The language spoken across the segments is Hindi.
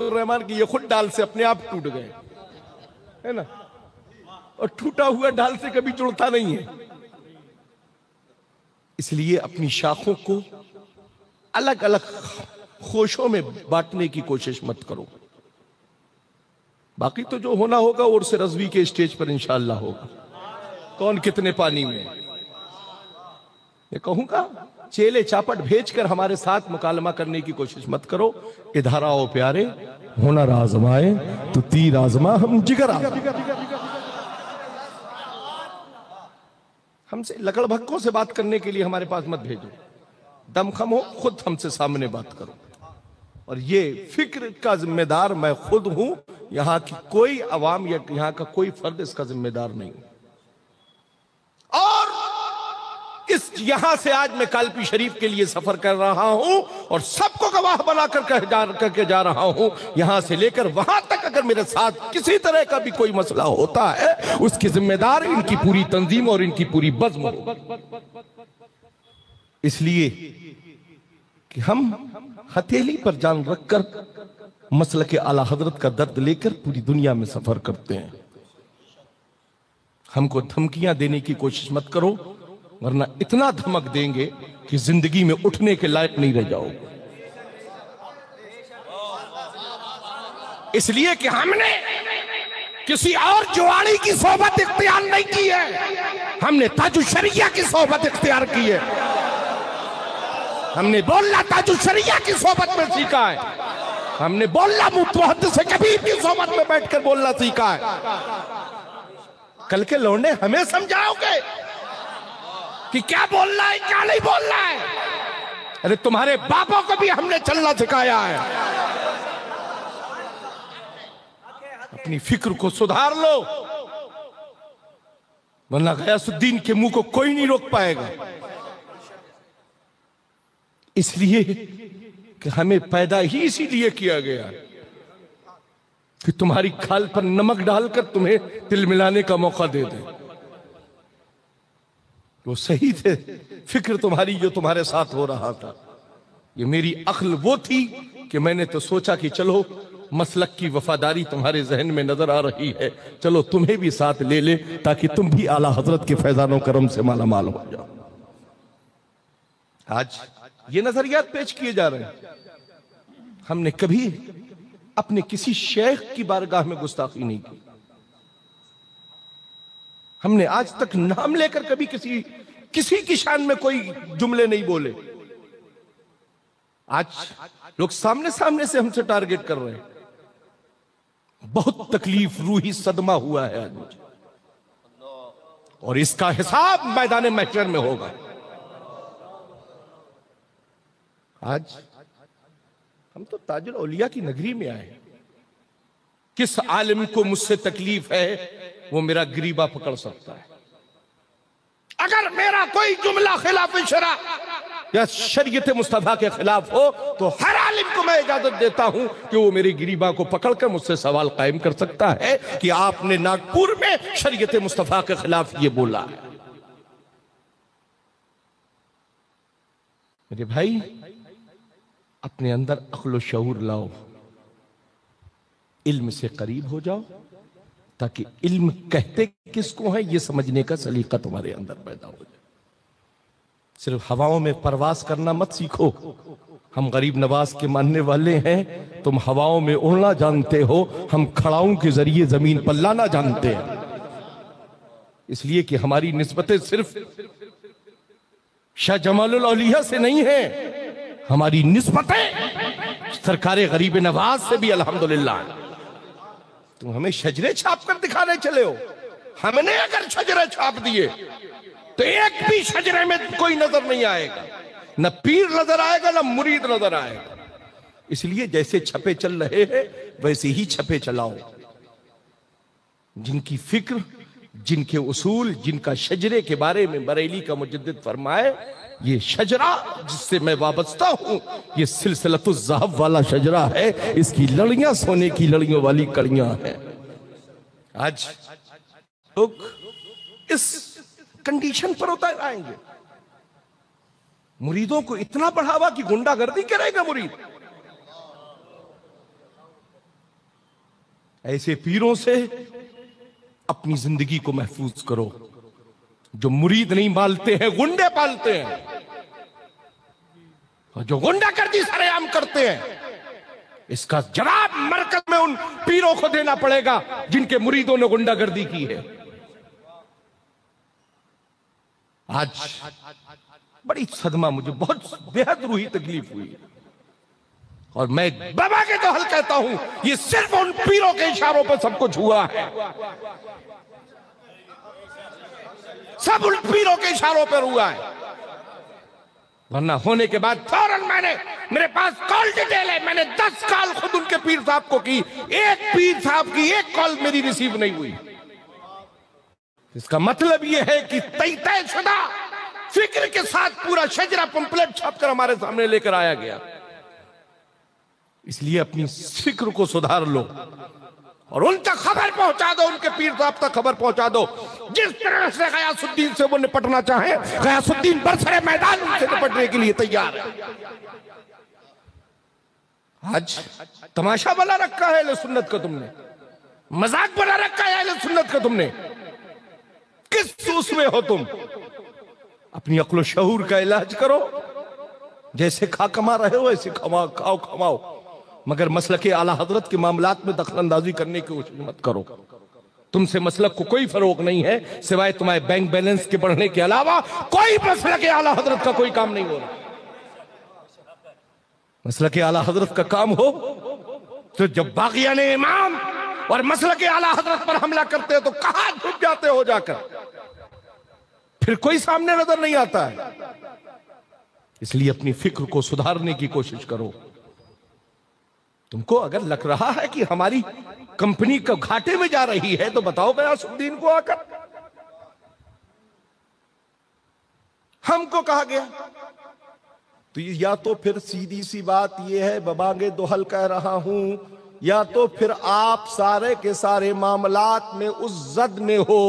रहमान की ये खुद डाल से अपने आप टूट गए, है ना। और टूटा हुआ डाल से कभी जुड़ता नहीं है। इसलिए अपनी शाखों को अलग अलग खोशों में बांटने की कोशिश मत करो। बाकी तो जो होना होगा और से रज़वी के स्टेज पर इंशाअल्लाह होगा। कौन कितने पानी में, ये कहूंगा। चेले चापट भेजकर हमारे साथ मुकालमा करने की कोशिश मत करो। इधर आओ प्यारे, हुनर आजमाए तो तीर आजमा, हम जिगर हमसे लकड़भक्कों से बात करने के लिए हमारे पास मत भेजो। दमखम हो, खुद हमसे सामने बात करो। और ये फिक्र का जिम्मेदार मैं खुद हूं, यहां की कोई अवाम या यहां का कोई फर्द इसका जिम्मेदार नहीं। और इस यहां से आज मैं कालपी शरीफ के लिए सफर कर रहा हूं और सबको गवाह बनाकर करके जा रहा हूं। यहां से लेकर वहां तक अगर मेरे साथ किसी तरह का भी कोई मसला होता है, उसकी जिम्मेदार इनकी पूरी तंजीम और इनकी पूरी बज़्म हो। इसलिए कि हम हथेली पर जान रखकर मसलक आला हजरत का दर्द लेकर पूरी दुनिया में सफर करते हैं। हमको धमकियां देने की कोशिश मत करो, वरना इतना धमक देंगे कि जिंदगी में उठने के लायक नहीं रह जाओ। इसलिए कि हमने किसी और जुआड़ी की सोबत इख्तियार नहीं की है, हमने ताजुशरिया की सोबत इख्तियार की है। हमने बोलना ताजुशरिया की सोबत में सीखा है। हमने बोलना मुहद्दिस कबीर की सोबत में बैठकर बोलना सीखा है। कल के लौंडे हमें समझाओगे कि क्या बोलना है क्या नहीं बोलना है? अरे तुम्हारे बापों को भी हमने चलना सिखाया है। अपनी फिक्र को सुधार लो, वरना गयासुद्दीन के मुंह को कोई नहीं रोक पाएगा। इसलिए कि हमें पैदा ही इसीलिए किया गया कि तुम्हारी खाल पर नमक डालकर तुम्हें तिल मिलाने का मौका दे दे। वो सही थे, फिक्र तुम्हारी जो तुम्हारे साथ हो रहा था। ये मेरी अक्ल वो थी कि मैंने तो सोचा कि चलो मसलक की वफादारी तुम्हारे जहन में नजर आ रही है, चलो तुम्हें भी साथ ले ले ताकि तुम भी आला हजरत के फैजानो करम से माला माल हो जाओ। आज ये नजरियात पेश किए जा रहे हैं। हमने कभी अपने किसी शेख की बारगाह में गुस्ताखी नहीं की। हमने आज तक नाम लेकर कभी किसी की शान में कोई जुमले नहीं बोले। आज लोग सामने सामने से हमसे टारगेट कर रहे हैं। बहुत तकलीफ, रूही सदमा हुआ है आज मुझे, और इसका हिसाब मैदान महशर में होगा। आज हम तो ताजुल औलिया की नगरी में आए। किस आलिम को मुझसे तकलीफ है वो मेरा गिरीबा पकड़ सकता है। अगर मेरा कोई जुमला खिलाफ शरा या शरीयत मुस्तफा के खिलाफ हो तो हर आलिम को मैं इजाजत देता हूं कि वो मेरी गिरीबा को पकड़कर मुझसे सवाल कायम कर सकता है कि आपने नागपुर में शरीयत मुस्तफा के खिलाफ ये बोला है। मेरे भाई, अपने अंदर अक्ल शऊर लाओ, इल्म से करीब हो जाओ, ताकि इल्म कहते किसको है ये समझने का सलीका तुम्हारे अंदर पैदा हो जाए। सिर्फ हवाओं में परवास करना मत सीखो। हम गरीब नवाज के मानने वाले हैं, तुम हवाओं में उड़ना जानते हो, हम खड़ाओं के जरिए जमीन पर लाना जानते हैं। इसलिए कि हमारी निस्बतें सिर्फ शाह जमालुल औलिया से नहीं है, हमारी निस्बतें सरकारे गरीब नवाज से भी अल्हम्दुलिल्लाह। तुम हमें शजरे छाप कर दिखाने चले हो। हमने अगर शजरे छाप दिए तो एक भी शजरे में कोई नजर नहीं आएगा, न पीर नजर आएगा न मुरीद नजर आएगा। इसलिए जैसे छपे चल रहे हैं वैसे ही छपे चलाओ। जिनकी फिक्र, जिनके उसूल, जिनका शजरे के बारे में बरेली का मुजद्दिद फरमाए, ये शजरा जिससे मैं वाबस्ता हूं ये सिलसिलतुज़ ज़हब वाला शजरा है। इसकी लड़ियां सोने की लड़ियों वाली कड़ियां हैं। आज लोग इस कंडीशन पर उतर आएंगे। मुरीदों को इतना बढ़ावा कि गुंडागर्दी करेगा मुरीद। ऐसे पीरों से अपनी जिंदगी को महफूज करो। जो मुरीद नहीं पालते हैं, गुंडे पालते हैं, और जो गुंडागर्दी सरेआम करते हैं, इसका जवाब मरकज में उन पीरों को देना पड़ेगा जिनके मुरीदों ने गुंडागर्दी की है। आज बड़ी सदमा, मुझे बहुत बेहद रूही तकलीफ हुई, और मैं बाबा के तो हल कहता हूं, ये सिर्फ उन पीरों के इशारों पर सब कुछ हुआ है। सब उन पीरों के इशारों पर हुआ है, वरना होने के बाद फौरन मेरे पास कॉल डिटेल है, मैंने 10 कॉल खुद उनके पीर साहब को की, एक पीर साहब की एक कॉल मेरी रिसीव नहीं हुई। इसका मतलब यह है कि तयशुदा फिक्र के साथ पूरा शजरा पंपलेट छापकर हमारे सामने लेकर आया गया। इसलिए अपनी फिक्र को सुधार लो और उन तक खबर पहुंचा दो, उनके पीर साहब तक खबर पहुंचा दो। जिस तरह से गयासुद्दीन से वो निपटना चाहे, गयासुद्दीन बरसरे मैदान उनसे निपटने के लिए तैयार है। आज तमाशा बना रखा है अहले सुन्नत का तुमने, मजाक बना रखा है अहले सुन्नत का तुमने। किस सूस में हो तुम? अपनी अक्ल शऊर का इलाज करो। जैसे खा कमा रहे हो ऐसे खाओ कमाओ, मगर मसलक आला हजरत के मामलात में दखलंदाजी करने की कोशिश मत करो। तुमसे मसलक को कोई फरोग नहीं है, सिवाय तुम्हारे बैंक बैलेंस के बढ़ने के अलावा कोई मसलक आला हजरत का कोई काम नहीं हो रहा। मसलक आला हजरत का काम हो तो जब बागियान इमाम और मसलक आला हजरत पर हमला करते हो तो कहां छुप जाते हो जाकर, फिर कोई सामने नजर नहीं आता है। इसलिए अपनी फिक्र को सुधारने की कोशिश करो। तुमको अगर लग रहा है कि हमारी कंपनी का घाटे में जा रही है तो बताओ गयासुद्दीन को आकर। हमको कहा गया तो या तो फिर सीधी सी बात यह है, बबांगे दोहल कह रहा हूं, या तो फिर आप सारे के सारे मामलात में उस जद में हो,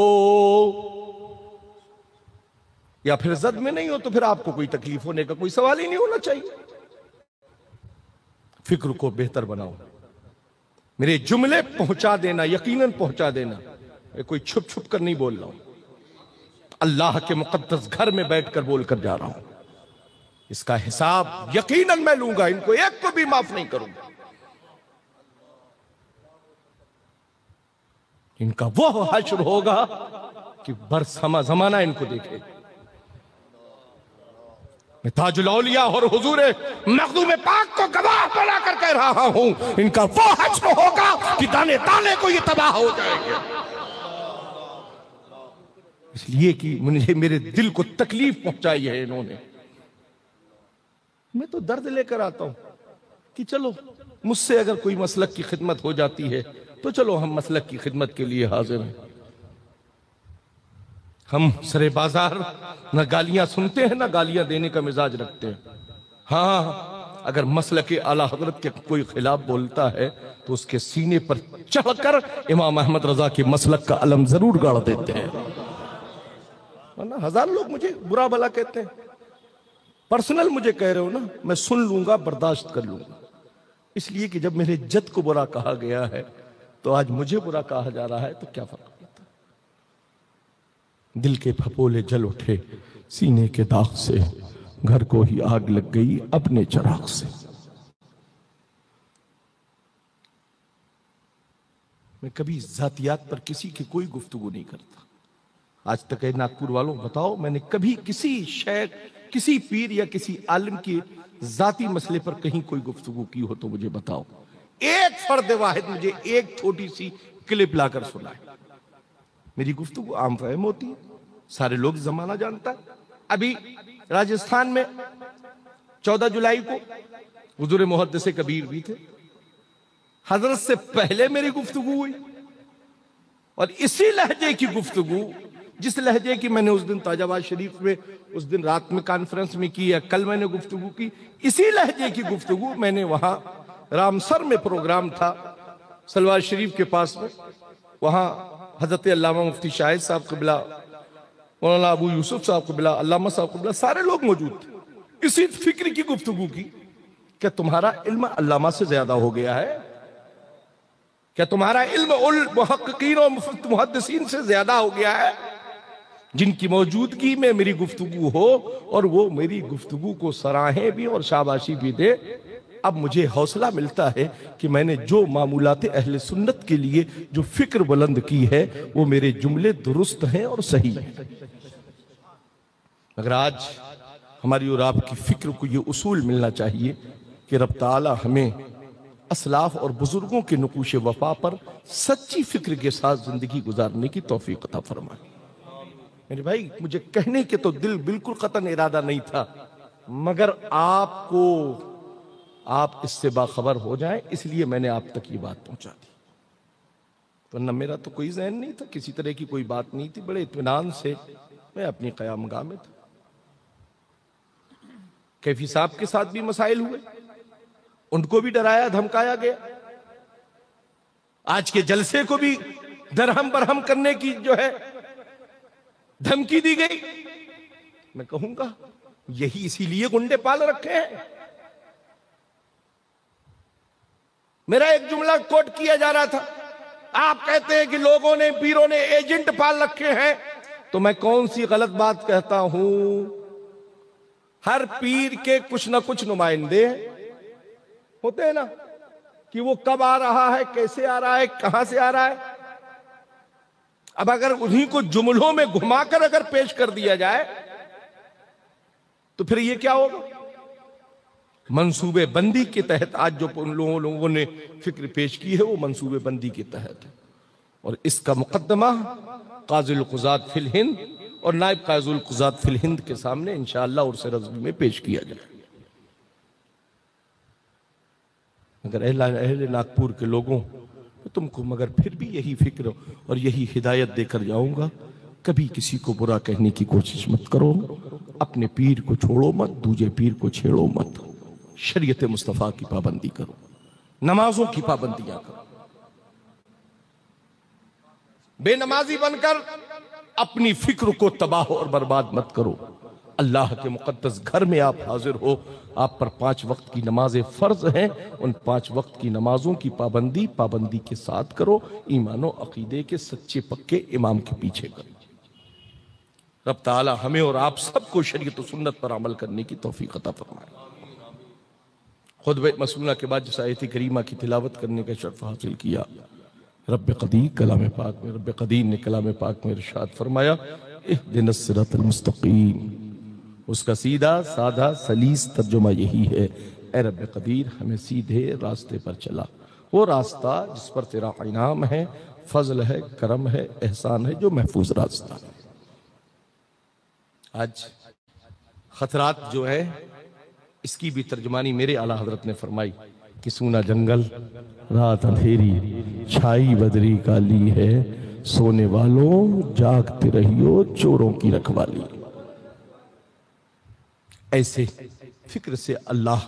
या फिर जद में नहीं हो तो फिर आपको कोई तकलीफ होने का कोई सवाल ही नहीं होना चाहिए। फिक्र को बेहतर बनाओ। मेरे जुमले पहुंचा देना, यकीनन पहुंचा देना। मैं कोई छुप छुप कर नहीं बोल रहा हूं, अल्लाह के मुकद्दस घर में बैठकर बोलकर जा रहा हूं। इसका हिसाब यकीनन मैं लूंगा, इनको एक को भी माफ नहीं करूंगा। इनका वो हश्र होगा कि बरसमा जमाना इनको देखे। मैं ताजुल औलिया और हुजूर मखदूम पाक को गवाह बनाकर कह रहा हूं, इनका वो हश्र होगा कि दाने दाने को ये तबाह हो जाएंगे। इसलिए कि मुझे मेरे दिल को तकलीफ पहुंचाई है इन्होंने। मैं तो दर्द लेकर आता हूं कि चलो मुझसे अगर कोई मसलक की खिदमत हो जाती है तो चलो हम मसलक की खिदमत के लिए हाजिर हैं। हम सरे बाजार न गालियां सुनते हैं, न गालियां देने का मिजाज रखते हैं। हाँ, अगर मसलक आला हजरत के कोई खिलाफ बोलता है तो उसके सीने पर चढ़कर इमाम अहमद रजा के मसलक का अलम जरूर गाड़ देते हैं। वरना हजार लोग मुझे बुरा भला कहते हैं, पर्सनल मुझे कह रहे हो ना, मैं सुन लूंगा, बर्दाश्त कर लूंगा। इसलिए कि जब मेरे जद को बुरा कहा गया है तो आज मुझे बुरा कहा जा रहा है तो क्या फर्क पड़ता। दिल के फपोले जल उठे सीने के दाग से, घर को ही आग लग गई अपने चिराग से। मैं कभी जातियात पर किसी की कोई गुफ्तगू नहीं करता। आज तक है नागपुर वालों, बताओ मैंने कभी किसी शेख, किसी पीर या किसी आलिम की जाती मसले पर कहीं कोई गुफ्तगू की हो तो मुझे बताओ। एक फर्द वाहिद मुझे एक छोटी सी क्लिप लाकर सुनाए। मेरी गुफ्तगू आम फहम होती है, सारे लोग जमाना जानता है। अभी राजस्थान में 14 जुलाई को हुजूर मुहद्दिस कबीर भी थे। हजरत से पहले मेरी गुफ्तगू हुई और इसी लहजे की गुफ्तगू, जिस लहजे की मैंने उस दिन ताजाबाद शरीफ में उस दिन रात में कॉन्फ्रेंस में की या कल मैंने गुफ्तगू की, इसी लहजे की गुफ्तगू मैंने वहां रामसर में प्रोग्राम था सलवार शरीफ के पास में, वहां हजरत अल्लामा मुफ्ती शाहिद साहब क़िबला, मौलाना अबू यूसुफ साहब क़िबला, अल्लामा साहब क़िबला, सारे लोग मौजूद थे। इसी फिक्र की गुफ्तगू की, क्या तुम्हारा इल्म अल्लामा से ज्यादा हो गया है? क्या तुम्हारा इल्म उल मुहक्किकीन और मुहद्दिसीन से ज्यादा हो गया है, जिनकी मौजूदगी में मेरी गुफ्तगू हो और वो मेरी गुफ्तगू को सराहें भी और शाबाशी भी दे। अब मुझे हौसला मिलता है कि मैंने जो मामूलात अहले सुन्नत के लिए जो फिक्र बुलंद की है वो मेरे जुमले दुरुस्त हैं और सही हैं। मगर आज हमारी और आपकी फिक्र को ये उसूल मिलना चाहिए कि रब ताला हमें असलाफ और बुजुर्गों के नुकूश वफा पर सच्ची फिक्र के साथ जिंदगी गुजारने की तौफीक अता फरमाए। मेरे भाई, मुझे कहने के तो दिल बिल्कुल कतन इरादा नहीं था, मगर आप इससे बाखबर हो जाएं इसलिए मैंने आप तक ये बात पहुंचा दी। वरना मेरा तो कोई ज़हन नहीं था, किसी तरह की कोई बात नहीं थी। बड़े इत्मीनान से मैं अपनी क़यामगाह में था। कैफी साहब के साथ भी मसाइल हुए, उनको भी डराया धमकाया गया। आज के जलसे को भी दरहम बरहम करने की जो है धमकी दी गई। मैं कहूंगा यही इसीलिए गुंडे पाल रखे हैं। मेरा एक जुमला कोट किया जा रहा था, आप कहते हैं कि लोगों ने, पीरों ने एजेंट पाल रखे हैं, तो मैं कौन सी गलत बात कहता हूं? हर पीर के कुछ ना कुछ नुमाइंदे होते हैं ना, कि वो कब आ रहा है, कैसे आ रहा है, कहां से आ रहा है। अब अगर उन्हीं को जुमलों में घुमाकर अगर पेश कर दिया जाए तो फिर ये क्या होगा? मंसूबे बंदी के तहत आज जो उन लोगों ने फिक्र पेश की है वो मंसूबे बंदी के तहत है, और इसका मुकद्दमा काज़िल क़ुज़ात फिल हिंद और नायब काज़िल क़ुज़ात फिल हिंद के सामने इंशाअल्लाह उर्स रज़वी में पेश किया जाए। अगर अहले नागपुर के लोगों तो तुमको मगर फिर भी यही फिक्र और यही हिदायत देकर जाऊंगा, कभी किसी को बुरा कहने की कोशिश मत करो, अपने पीर को छोड़ो मत, दूजे पीर को छेड़ो मत, शरीयत मुस्तफ़ा की पाबंदी करो, नमाजों की पाबंदियां करो। बेनमाजी बनकर अपनी फिक्र को तबाह और बर्बाद मत करो। अल्लाह के मुक़द्दस घर में आप हाजिर हो, आप पर 5 वक्त की नमाजें फ़र्ज हैं। उन 5 वक्त की नमाजों की पाबंदी के साथ करो, ईमानो अकीदे के सच्चे पक्के इमाम के पीछे करो। रब ताला हमें और आप सबको शरीयत व सुन्नत पर अमल करने की तौफीक अता फरमाए। खुतबे मसूना के बाद जिस आयत करीमा की तिलावत करने का शर्फ हासिल किया, रब क़दीर कलाम पाक में, रब क़दीर ने कलाम पाक में इरशाद फरमाया, इहदिनस सिरातल मुस्तक़ीम। उसका सीधा साधा सलीस तर्जुमा यही है, ए रब क़दीर हमें सीधे रास्ते पर चला, वो रास्ता जिस पर तेरा इनाम है, फजल है, करम है, एहसान है, जो महफूज रास्ता है। आज खतरात जो है इसकी भी तर्जुमानी मेरे आला हजरत ने फरमाई कि सूना जंगल रात अंधेरी छाई बदरी काली है, सोने वालों जागते रहियो चोरों की रखवाली। ऐसे फिक्र से अल्लाह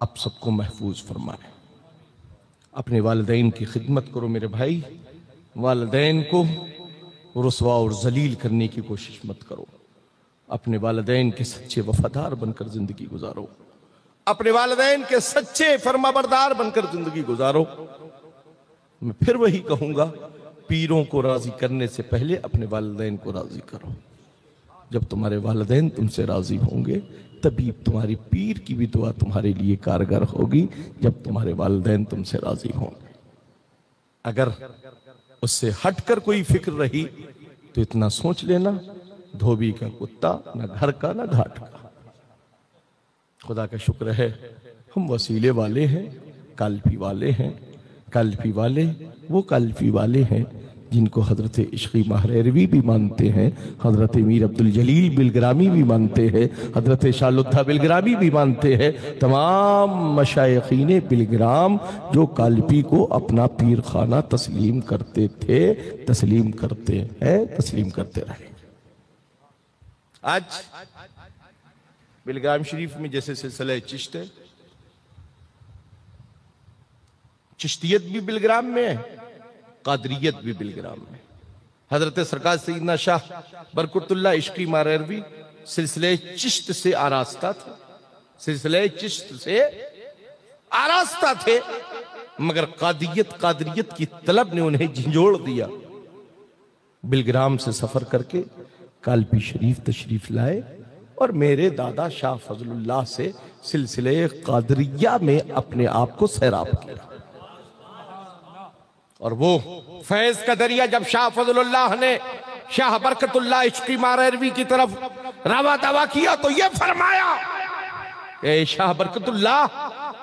आप सबको महफूज फरमाए। अपने वालिदैन की खिदमत करो मेरे भाई, वालिदैन को रुसवा और जलील करने की कोशिश मत करो। अपने वालिदैन के सच्चे वफादार बनकर जिंदगी गुजारो, अपने वालिदैन के सच्चे फरमाबरदार बनकर जिंदगी गुजारो। मैं फिर वही कहूंगा, पीरों को राजी करने से पहले अपने वालिदैन को राजी करो। जब तुम्हारे वालिदैन तुमसे राजी होंगे तभी तुम्हारी पीर की भी दुआ तुम्हारे लिए कारगर होगी, जब तुम्हारे वालिदैन तुमसे राजी होंगे। अगर उससे हटकर कोई फिक्र रही तो इतना सोच लेना, धोबी का कुत्ता न घर का न घाट का। खुदा का शुक्र है हम वसीले वाले हैं, काल्फी वाले हैं। काल्फी वाले वो काल्फी वाले हैं जिनको हजरत इश्क़ी महरवी भी मानते हैं, हजरत मीर अब्दुल जलील बिलग्रामी भी मानते हैं, हजरत शालुद्धा बिलग्रामी भी मानते हैं। तमाम मशाइखीन बिलग्राम जो काल्फी को अपना पीर खाना तस्लीम करते थे, तस्लीम करते हैं, तस्लीम करते रहे। आज बिलग्राम शरीफ में जैसे सिलसिला चिश्त है, चिश्तियत भी बिलग्राम में है, कादरियत भी बिलग्राम में। हजरत सरकार सैयदना शाह बरकतुल्लाह इश्क़ी महरवी सिलसिले चिश्त से आरास्ता थे, सिलसिले चिश्त से आरास्ता थे। मगर कादरियत की तलब ने उन्हें झंझोड़ दिया। बिलग्राम से सफर करके कालपी शरीफ तशरीफ लाए और मेरे दादा शाह फजलुल्लाह से सिलसिले कादरिया में अपने आप को सैराब किया। और वो फैज का दरिया जब शाह फजलुल्लाह ने शाह बरकतुल्लाह इश्की मारवी की तरफ रवा दवा किया तो ये फरमाया, ए शाह बरकतुल्लाह,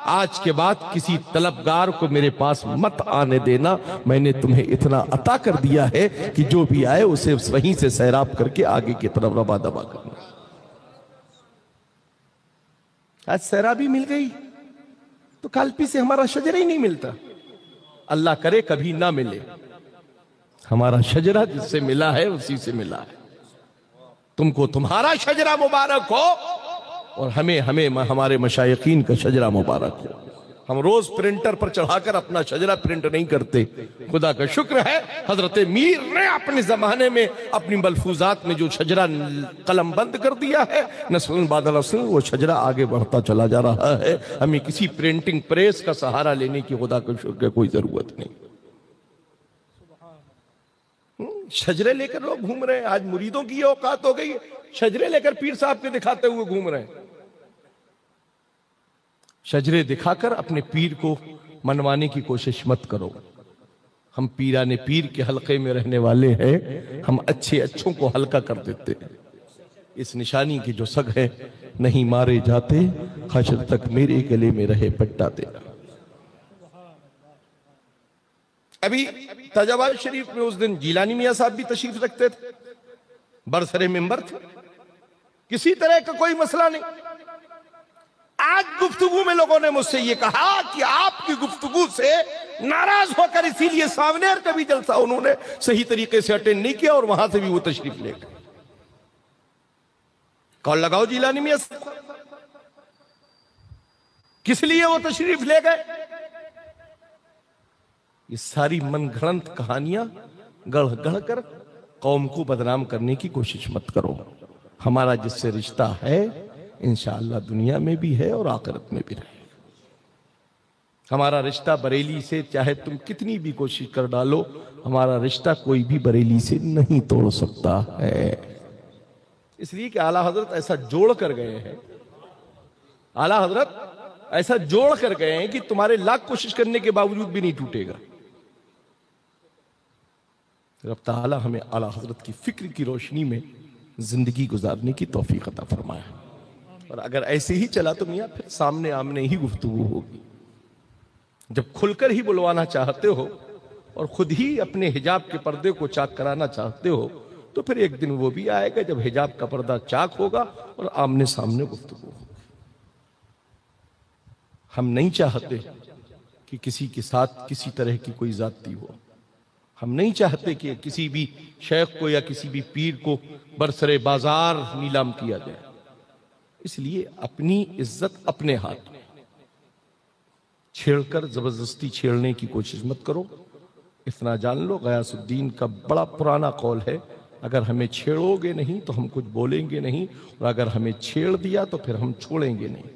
आज के बाद किसी तलबगार को मेरे पास मत आने देना। मैंने तुम्हें इतना अता कर दिया है कि जो भी आए उसे वहीं से सैराब करके आगे की तरफ रवा दवा करना। आज सैराबी मिल गई तो कालपी से हमारा शजरा ही नहीं मिलता। अल्लाह करे कभी ना मिले। हमारा शजरा जिससे मिला है उसी से मिला है। तुमको तुम्हारा शजरा मुबारक हो और हमें हमारे मशाइखीन का शजरा मुबारक हो। हम रोज प्रिंटर पर चढ़ाकर अपना शजरा प्रिंट नहीं करते। खुदा का शुक्र है हजरत मीर ने अपने जमाने में अपनी मलफूजात में जो शजरा कलम बंद कर दिया है, नस्लन बादल नस्ल वो शजरा आगे बढ़ता चला जा रहा है। हमें किसी प्रिंटिंग प्रेस का सहारा लेने की खुदा का शुक्र कोई जरूरत नहीं। शजरे लेकर लोग घूम रहे हैं। आज मुरीदों की औकात हो गई, शजरे लेकर पीर साहब के दिखाते हुए घूम रहे हैं। शजरे दिखाकर अपने पीर को मनवाने की कोशिश मत करो। हम पीराने पीर के हलके में रहने वाले हैं, हम अच्छों को हल्का कर देते हैं। इस निशानी की जो सग है, नहीं मारे जाते हशर तक मेरे गले में रहे पट्टा तेरा। अभी ताजाबाद शरीफ में उस दिन जीलानी मियां साहब भी तशरीफ रखते थे, बरसरे मेंबर थे, किसी तरह का कोई मसला नहीं। आज गुफ्तगू में लोगों ने मुझसे ये कहा कि आपकी गुफ्तगू से नाराज होकर इसीलिए सामने कभी जलसा उन्होंने सही तरीके से अटेंड नहीं किया और वहां से भी वो तशरीफ ले गए। कॉल लगाओ जीलानी मियां साहब, किस लिए वो तशरीफ ले गए? ये सारी मनगढ़ंत कहानियां गढ़ गढ़ कर कौम को बदनाम करने की कोशिश मत करो। हमारा जिससे रिश्ता है इंशाअल्लाह दुनिया में भी है और आखिरत में भी रहेगा। हमारा रिश्ता बरेली से चाहे तुम कितनी भी कोशिश कर डालो, हमारा रिश्ता कोई भी बरेली से नहीं तोड़ सकता है। इसलिए कि आला हजरत ऐसा जोड़ कर गए हैं, आला हजरत ऐसा जोड़ कर गए हैं कि तुम्हारे लाख कोशिश करने के बावजूद भी नहीं टूटेगा। रब ताला हमें आला हजरत की फिक्र की रोशनी में जिंदगी गुजारने की तौफीक अता फरमाए। और अगर ऐसे ही चला तो मियां फिर सामने आमने ही गुफ्तगू होगी। जब खुलकर ही बुलवाना चाहते हो और खुद ही अपने हिजाब के पर्दे को चाक कराना चाहते हो, तो फिर एक दिन वो भी आएगा जब हिजाब का पर्दा चाक होगा और आमने सामने गुफ्तगू होगी। हम नहीं चाहते कि किसी के साथ किसी तरह की कोई जाती हो। हम नहीं चाहते कि किसी भी शेख को या किसी भी पीर को बरसरे बाजार नीलाम किया जाए। इसलिए अपनी इज्जत अपने हाथ में, छेड़कर जबरदस्ती छेड़ने की कोशिश मत करो। इतना जान लो, गयासुद्दीन का बड़ा पुराना कौल है, अगर हमें छेड़ोगे नहीं तो हम कुछ बोलेंगे नहीं, और अगर हमें छेड़ दिया तो फिर हम छोड़ेंगे नहीं।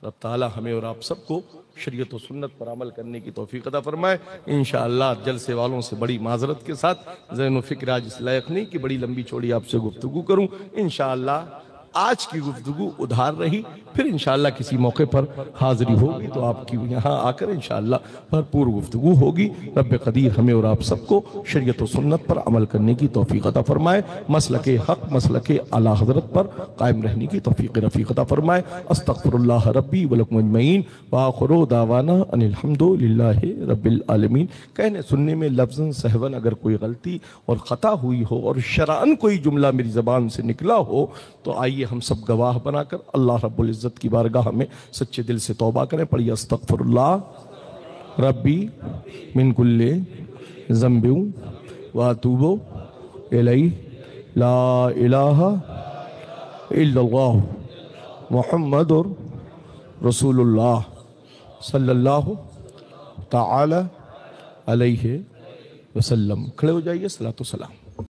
रब ताला हमें और आप सबको शरीयत और सुन्नत पर अमल करने की तौफीक अता फरमाए। इंशाअल्लाह जलसे वालों से बड़ी माजरत के साथ ज़हन व फिक्र आज इस लायक नहीं कि बड़ी लंबी चौड़ी आपसे गुफ्तगू करूं। इंशाअल्लाह आज की गुफ्तगू उधार रही, फिर इंशाअल्लाह किसी मौके पर हाजिरी होगी तो आपकी यहाँ आकर इंशाअल्लाह भरपूर गुफ्तगू होगी। रब कदीर हमें और आप सबको शरीयत और सुन्नत पर अमल करने की तौफीक अता फरमाए, मसलके हक मसलके आला हज़रत पर कायम रहने की तौफीक रफ़ीक अता फरमाए। अस्तग़फिरुल्लाह रब्बी व लकुम अजमईन व आखिरु दावाना अनिल हम्दुलिल्लाहि रब्बिल आलमीन। कहने सुनने में लफ्ज़न सहवन अगर कोई गलती और ख़ता हुई हो और शरअन कोई जुमला मेरी ज़बान से निकला हो तो आइए हम सब गवाह बनाकर अल्लाह रब्बुल इज़्ज़त की बारगाह में सच्चे दिल से तौबा करें। पढ़िए अस्तग़फिरुल्लाह रब्बी मिन कुल्ले ज़ंबिन व अतूबु इलैहि ला इलाहा इल्लल्लाह मुहम्मदुर रसूलुल्लाह सल्लल्लाहु ताला अलैहि वसल्लम। खड़े हो जाइए, सलातो सलाम।